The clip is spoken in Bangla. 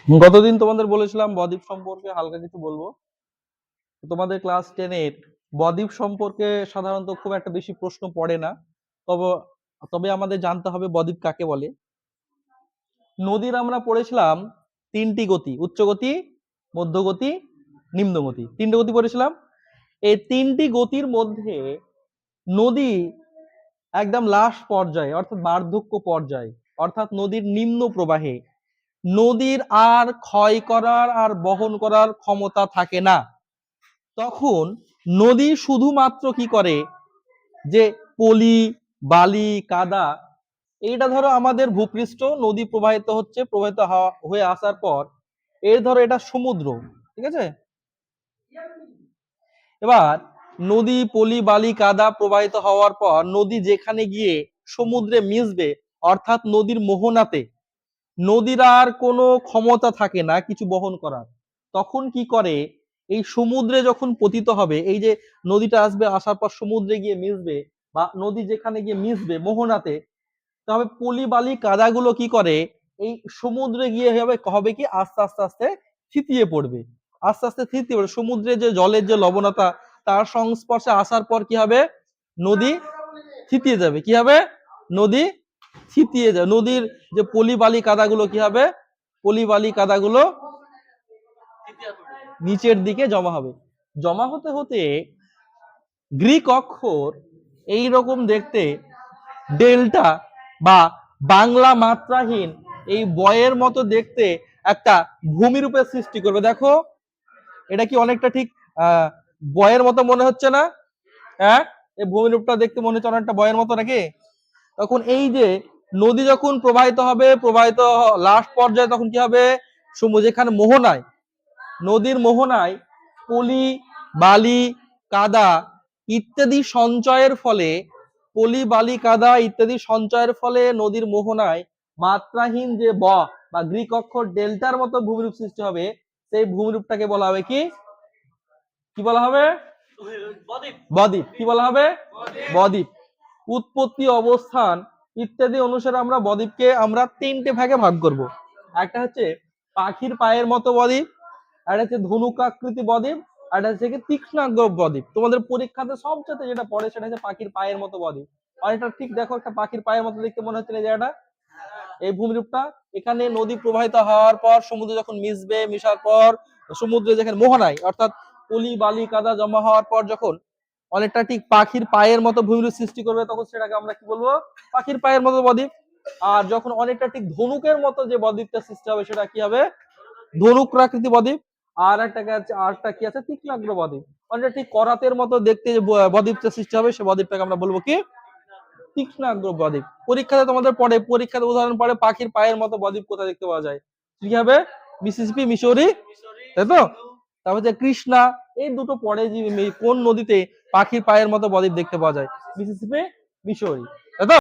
গতদিন তোমাদের বলেছিলাম বদ্বীপ সম্পর্কে হালকা কিছু বলবো। তোমাদের ক্লাস 10-এর বদ্বীপ সম্পর্কে সাধারণত খুব একটা বেশি প্রশ্ন পড়ে না। তবে তবে আমাদের জানতে হবে বদ্বীপ কাকে বলে। নদীর আমরা পড়েছিলাম তিনটি গতি: উচ্চ গতি, মধ্যগতি, নিম্ন গতি। তিনটি গতি পড়েছিলাম। এই তিনটি গতির মধ্যে নদী একদম লাস্ট পর্যায়ে অর্থাৎ বার্ধক্য পর্যায়ে অর্থাৎ নদীর নিম্ন প্রবাহে নদীর আর ক্ষয় করার আর বহন করার ক্ষমতা থাকে না। তখন নদী শুধুমাত্র কি করে, যে পলি, বালি, কাদা, এইটা ধরো আমাদের ভূপৃষ্ঠ নদী প্রবাহিত হচ্ছে, প্রবাহিত হয়ে আসার পর এর ধরো এটা সমুদ্র, ঠিক আছে। এবার নদী, পলি, বালি, কাদা প্রবাহিত হওয়ার পর নদী যেখানে গিয়ে সমুদ্রে মিশবে, অর্থাৎ নদীর মোহনাতে নদীর আর কোনো ক্ষমতা থাকে না কিছু বহন করার। তখন কি করে, এই সমুদ্রে যখন পতিত হবে, এই যে নদীটা আসবে, আসার পর সমুদ্রে গিয়ে মিশবে বা নদী যেখানে গিয়ে মিশবে মোহনাতে, তবে পলি, বালি, কাদাগুলো কি করে, এই সমুদ্রে গিয়ে হবে কি আস্তে আস্তে আস্তে থিতিয়ে পড়বে। আস্তে আস্তে থিতিয়ে পড়বে সমুদ্রে যে জলের যে লবণতা, তার সংস্পর্শে আসার পর কি হবে, নদী থিতিয়ে যাবে। কি হবে, নদী থিতিয়ে যাবে। নদীর যে পলি, বালি, কাদাগুলো কি হবে, পলি, বালি, কাদাগুলো নিচের দিকে জমা হবে। জমা হতে হতে গ্রিক অক্ষর এই রকম দেখতে ডেল্টা বা বাংলা মাত্রাহীন এই বয়ের মতো দেখতে একটা ভূমিরূপের সৃষ্টি করবে। দেখো এটা কি অনেকটা ঠিক বয়ের মতো মনে হচ্ছে না? হ্যাঁ, এই ভূমিরূপটা দেখতে মনে হচ্ছে অনেকটা বয়ের মতো নাকি? তখন এই যে নদী যখন প্রবাহিত হবে, প্রবাহিত লাস্ট পর্যায়ে তখন কি হবে, যেখানে মোহনায়, নদীর মোহনায় পলি, বালি, কাদা ইত্যাদি সঞ্চয়ের ফলে, পলি, বালি, কাদা ইত্যাদি সঞ্চয়ের ফলে নদীর মোহনায় মাত্রাহীন যে বা গ্রিক অক্ষর ডেল্টার মতো ভূমিরূপ সৃষ্টি হবে, সেই ভূমিরূপটাকে বলা হবে কি, কি বলা হবে, বদ্বীপ। কি বলা হবে, বদ্বীপ। উৎপত্তি, অবস্থান ইত্যাদি অনুসারে আমরা বদ্বীপকে আমরা তিনটে ভাগে ভাগ করব। একটা হচ্ছে পাখির পায়ের মতো বদ্বীপ, আর হচ্ছে ধনুকাকৃতি বদ্বীপ, আর হচ্ছে কি তীক্ষ্ণাগ্র বদ্বীপ। তোমাদের পরীক্ষাতে সবচেয়ে যেটা পড়ে সেটা হচ্ছে পাখির পায়ের মতো বদ্বীপ। আর এটা ঠিক দেখো, একটা পাখির পায়ের মতো দেখতে মনে হচ্ছে এই জায়গাটা, এই ভূমিরূপটা। এখানে নদী প্রবাহিত হওয়ার পর সমুদ্রে যখন মিশবে, মিশার পর সমুদ্রে যেখানে মোহনায় অর্থাৎ পলি, বালি, কাদা জমা হওয়ার পর যখন অনেকটা ঠিক পাখির পায়ের মতো ভূমিরূপ সৃষ্টি করবে, তখন সেটাকে আমরা কি বলবো, পাখির পায়ের মতো বদ্বীপ। আর যখন অনেকটা ঠিক ধনুকের মতো যে বদ্বীপটা সৃষ্টি হবে, সেটা কি হবে, ধনুকাকৃতি বদ্বীপ। আর একটা কি আছে, তীক্ষ্ণাগ্র বদ্বীপ। অনেকটা ঠিক করাতের মতো দেখতে যে বদ্বীপটা সৃষ্টি হবে, সে বদ্বীপটাকে আমরা বলবো কি, তীক্ষ্ণাগ্র বদ্বীপ। পরীক্ষাতে তোমাদের পড়ে, পরীক্ষাতে উদাহরণ পড়ে পাখির পায়ের মতো বদ্বীপ কোথায় দেখতে পাওয়া যায়, কি হবে, মিসিসিপি, মিসৌরি, তাই তো। তারপর যে কৃষ্ণা, এই দুটো পড়ে যে কোন নদীতে পাখির পায়ের মতো বদ্বীপ দেখতে পাওয়া যায়, মিসিসিপি, মিসৌরি, তাই তো।